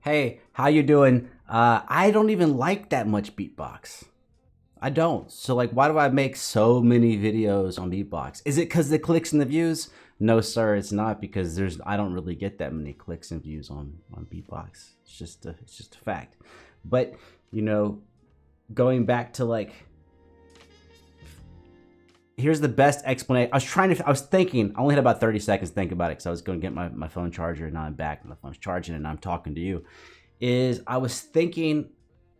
Hey, how you doing? I don't even like that much beatbox. I don't. So like, why do I make so many videos on beatbox? Is it because the clicks and the views? No, sir, it's not because I don't really get that many clicks and views on beatbox. It's just a fact. But you know, going back to like, here's the best explanation. I was thinking, I only had about 30 seconds to think about it because I was going to get my phone charger and now I'm back and the phone's charging and I'm talking to you. I was thinking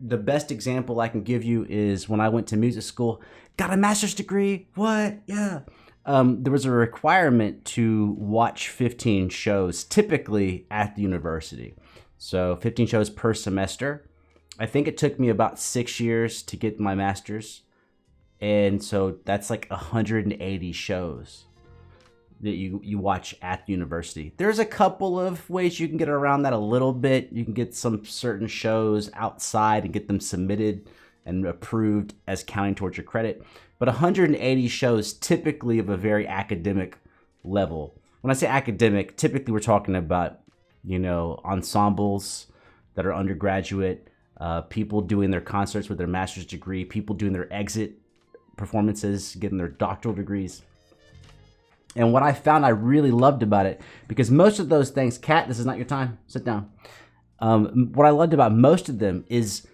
the best example I can give you is when I went to music school, got a master's degree. What? Yeah. There was a requirement to watch 15 shows typically at the university. So 15 shows per semester. I think it took me about 6 years to get my master's. And so that's like 180 shows that you watch at the university. There's a couple of ways you can get around that a little bit. You can get some certain shows outside and get them submitted and approved as counting towards your credit. But 180 shows typically of a very academic level. When I say academic, typically we're talking about, ensembles that are undergraduate, people doing their concerts with their master's degree, people doing their exit performances, getting their doctoral degrees. And what I found I really loved about it, because most of those things, Kat, this is not your time, sit down. What I loved about most of them is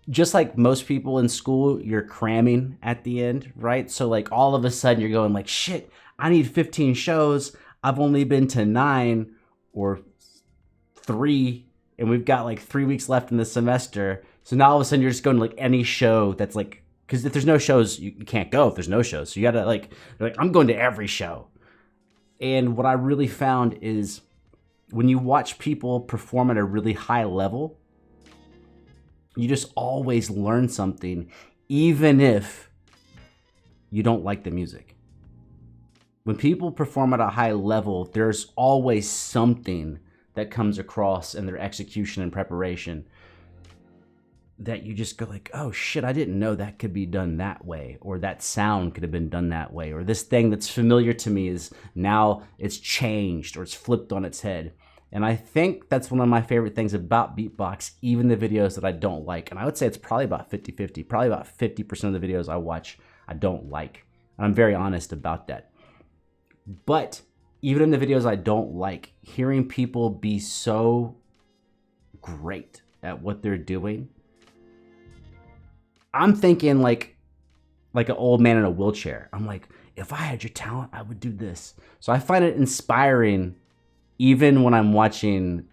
just like most people in school, you're cramming at the end, right? So like all of a sudden you're going like, shit, I need 15 shows. I've only been to 9 or 3, and we've got like 3 weeks left in the semester. So now all of a sudden you're just going to like any show that's like, because if there's no shows, you can't go if there's no shows. So you gotta like I'm going to every show. And what I really found is when you watch people perform at a really high level, you just always learn something, even if you don't like the music. When people perform at a high level, there's always something that comes across in their execution and preparation that you just go like, oh shit, I didn't know that could be done that way, or that sound could have been done that way, or this thing that's familiar to me is now it's changed or it's flipped on its head. And I think that's one of my favorite things about beatbox, even the videos that I don't like. And I would say it's probably about 50-50, probably about 50% of the videos I watch I don't like. And I'm very honest about that. But even in the videos I don't like, hearing people be so great at what they're doing, I'm thinking like an old man in a wheelchair. I'm like, if I had your talent, I would do this. So I find it inspiring even when I'm watching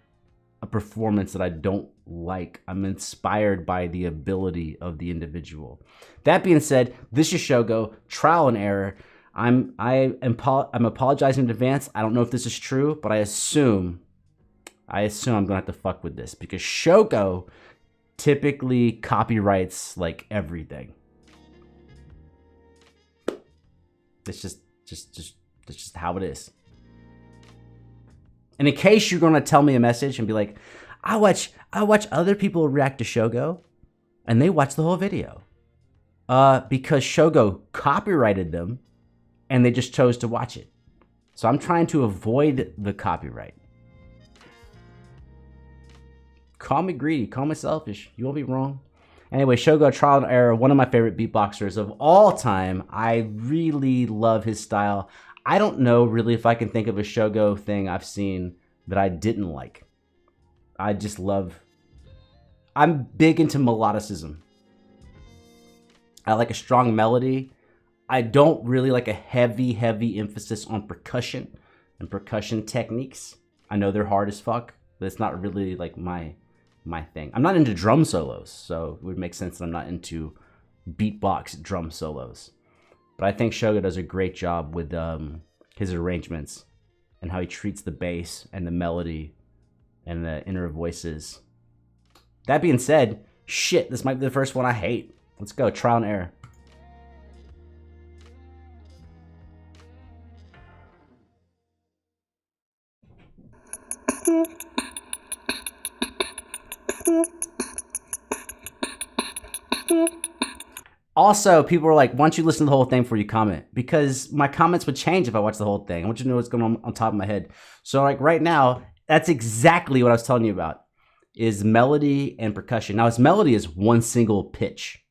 a performance that I don't like. I'm inspired by the ability of the individual. That being said, this is Shogo, trial and error. I'm apologizing in advance. I don't know if this is true, but I assume I'm gonna have to fuck with this because Shogo typically copyrights like everything. It's just how it is. And in case you're gonna tell me a message and be like, I watch other people react to Shogo and they watch the whole video. Because Shogo copyrighted them and they just chose to watch it. So I'm trying to avoid the copyright. Call me greedy, call me selfish. You won't be wrong. Anyway, Shogo, trial and error, one of my favorite beatboxers of all time. I really love his style. I don't know really if I can think of a Shogo thing I've seen that I didn't like. I'm big into melodicism. I like a strong melody. I don't really like a heavy emphasis on percussion and percussion techniques. I know they're hard as fuck, but it's not really like my thing. I'm not into drum solos, so it would make sense that I'm not into beatbox drum solos. But I think Shogo does a great job with his arrangements and how he treats the bass and the melody and the inner voices. That being said, shit, this might be the first one I hate. Let's go, trial and error. Also, people were like, why don't you listen to the whole thing before you comment? Because my comments would change if I watched the whole thing. I want you to know what's going on top of my head. So like right now, that's exactly what I was telling you about. is melody and percussion. Now his melody is one single pitch.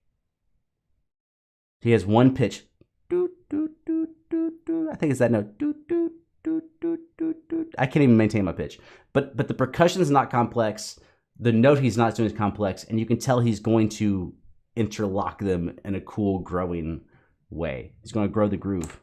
He has one pitch. I think it's that note. I can't even maintain my pitch. But the percussion is not complex. The note he's not doing is complex, and you can tell he's going to interlock them in a cool, growing way. He's going to grow the groove.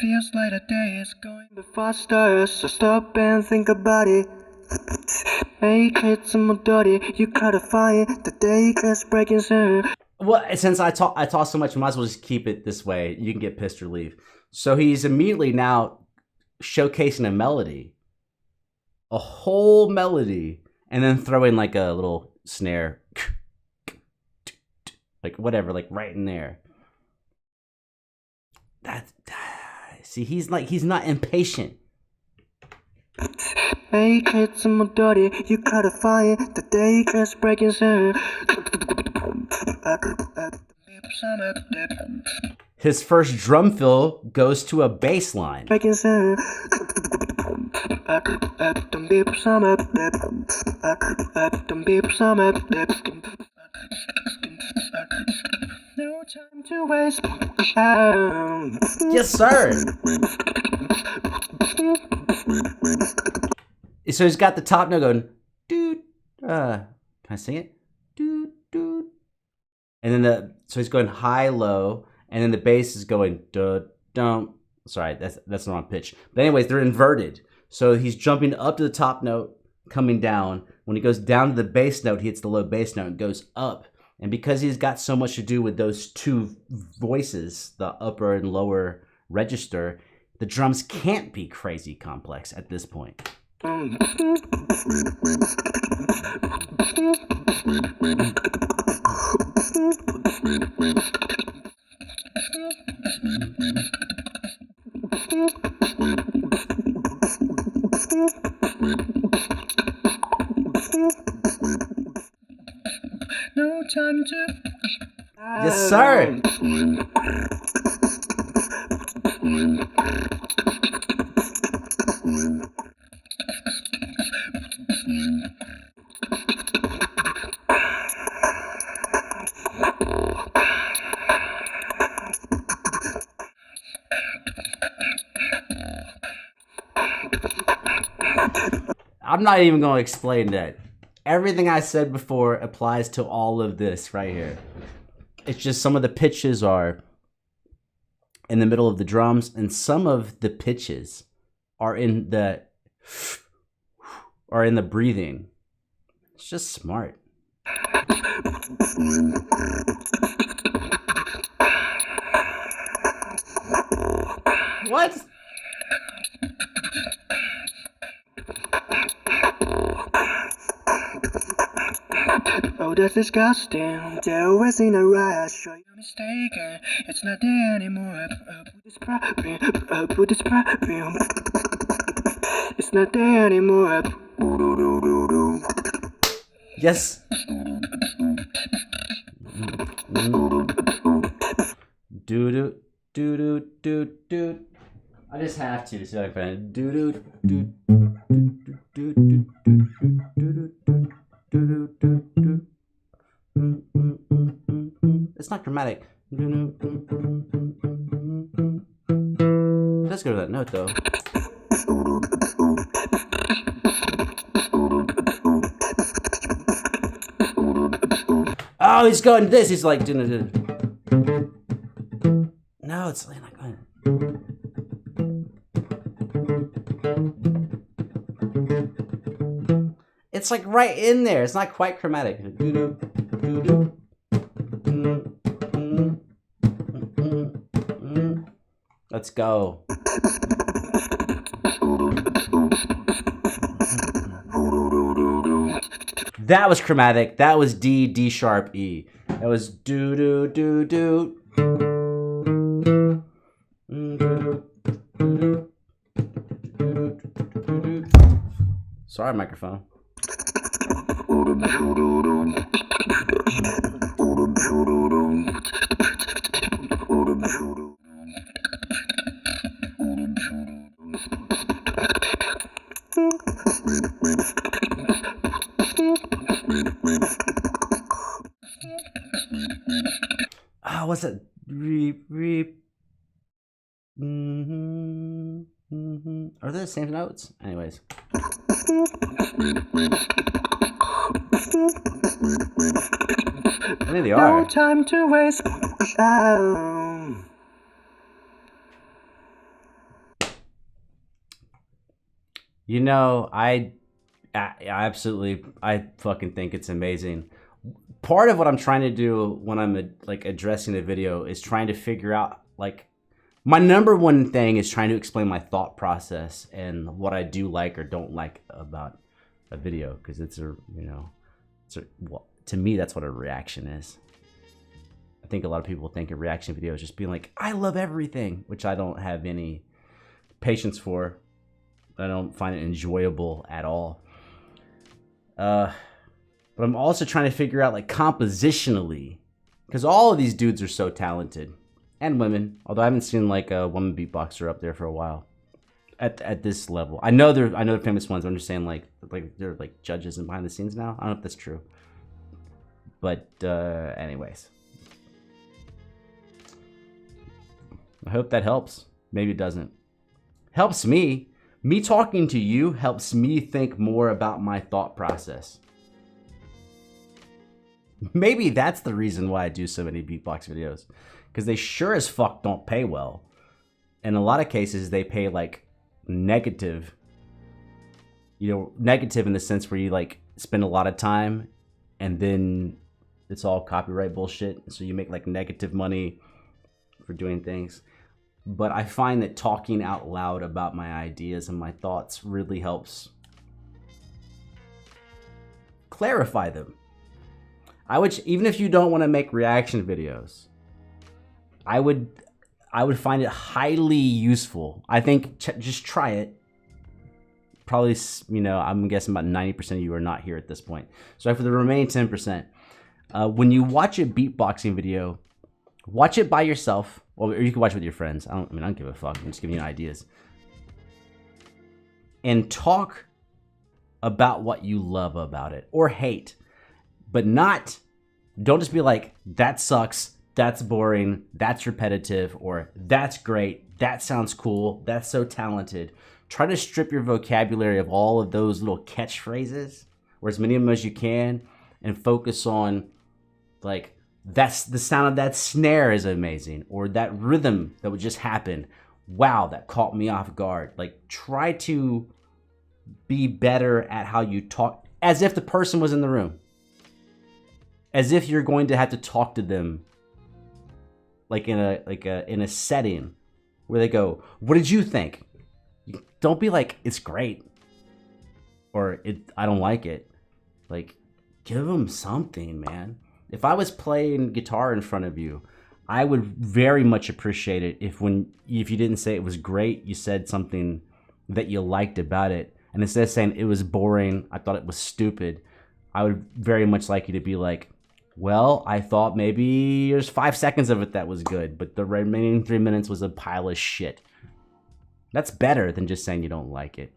Feels like the day is going faster, so stop and think about it. Make it some more dirty, you gotta find it, the day is breaking soon. Well, since I talk so much, we might as well just keep it this way. You can get pissed or leave. So he's immediately now showcasing a melody, a whole melody, and then throwing like a little snare, like whatever, like right in there. See, he's not impatient. Make it some more dirty, you gotta find it, the day is breaking soon. His first drum fill goes to a bass line. Breaking soon. No time to waste. Yes, sir. So he's got the top note going, dude. Can I sing it? Dude, dude. And then so he's going high, low, and then the bass is going duh, dum. Sorry, that's the wrong pitch. But anyways, they're inverted. So he's jumping up to the top note, coming down. When he goes down to the bass note, he hits the low bass note and goes up. And because he's got so much to do with those two voices, the upper and lower register, the drums can't be crazy complex at this point. No time to. Yes, sir. I'm not even going to explain that. Everything I said before applies to all of this right here. It's just some of the pitches are in the middle of the drums, and some of the pitches are in the breathing. It's just smart. What? Oh, that's disgusting. There was in a rush. Sure you're mistaken. It's not there anymore. Put this perfume. It's not there anymore. Yes. Do do do do. I just have to see if I can find it. Do do do do do do do do. It's not chromatic. Let's go to that note though. Oh, he's going to this. He's like doing. No, it's like not going. It's like right in there. It's not quite chromatic. Let's go. That was chromatic. That was D, D sharp, E. That was do do do do. Sorry, microphone. what's that? Are they the same notes? Anyways. I think they are. No time to waste. You know, I absolutely, I fucking think it's amazing. Part of what I'm trying to do when I'm like addressing the video is trying to figure out, like, my number one thing is trying to explain my thought process and what I do like or don't like about a video, because it's a, you know, well, to me that's what a reaction is. I think a lot of people think a reaction video is just being like, I love everything, which I don't have any patience for. I don't find it enjoyable at all. But I'm also trying to figure out, like, compositionally, because all of these dudes are so talented, and women. Although I haven't seen like a woman beatboxer up there for a while at this level. I know they're famous ones. I'm just saying, like they're like judges and behind the scenes now. I don't know if that's true, but anyways, I hope that helps. Maybe it doesn't. Helps me. Me talking to you helps me think more about my thought process. Maybe that's the reason why I do so many beatbox videos, because they sure as fuck don't pay well. In a lot of cases, they pay like negative. You know, negative in the sense where you like spend a lot of time and then it's all copyright bullshit. So you make like negative money for doing things. But I find that talking out loud about my ideas and my thoughts really helps clarify them. I would, even if you don't want to make reaction videos, I would find it highly useful. I think just try it. Probably, you know, I'm guessing about 90% of you are not here at this point. So for the remaining 10%, when you watch a beatboxing video, watch it by yourself, or you can watch it with your friends. I don't give a fuck. I'm just giving you ideas. And talk about what you love about it or hate, but don't just be like, that sucks, that's boring, that's repetitive, or that's great, that sounds cool, that's so talented. Try to strip your vocabulary of all of those little catchphrases, or as many of them as you can, and focus on, like, that's the sound of that snare is amazing, or that rhythm that would just happen. Wow, that caught me off guard. Like, try to be better at how you talk, as if the person was in the room. As if you're going to have to talk to them, like in a setting where they go, "What did you think?" Don't be like, "It's great," or "I don't like it." Like, give them something, man. If I was playing guitar in front of you, I would very much appreciate it if you didn't say it was great, you said something that you liked about it. And instead of saying it was boring, I thought it was stupid, I would very much like you to be like, well, I thought maybe there's 5 seconds of it that was good, but the remaining 3 minutes was a pile of shit. That's better than just saying you don't like it.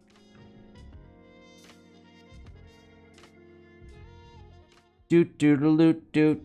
Doot doot doot doot.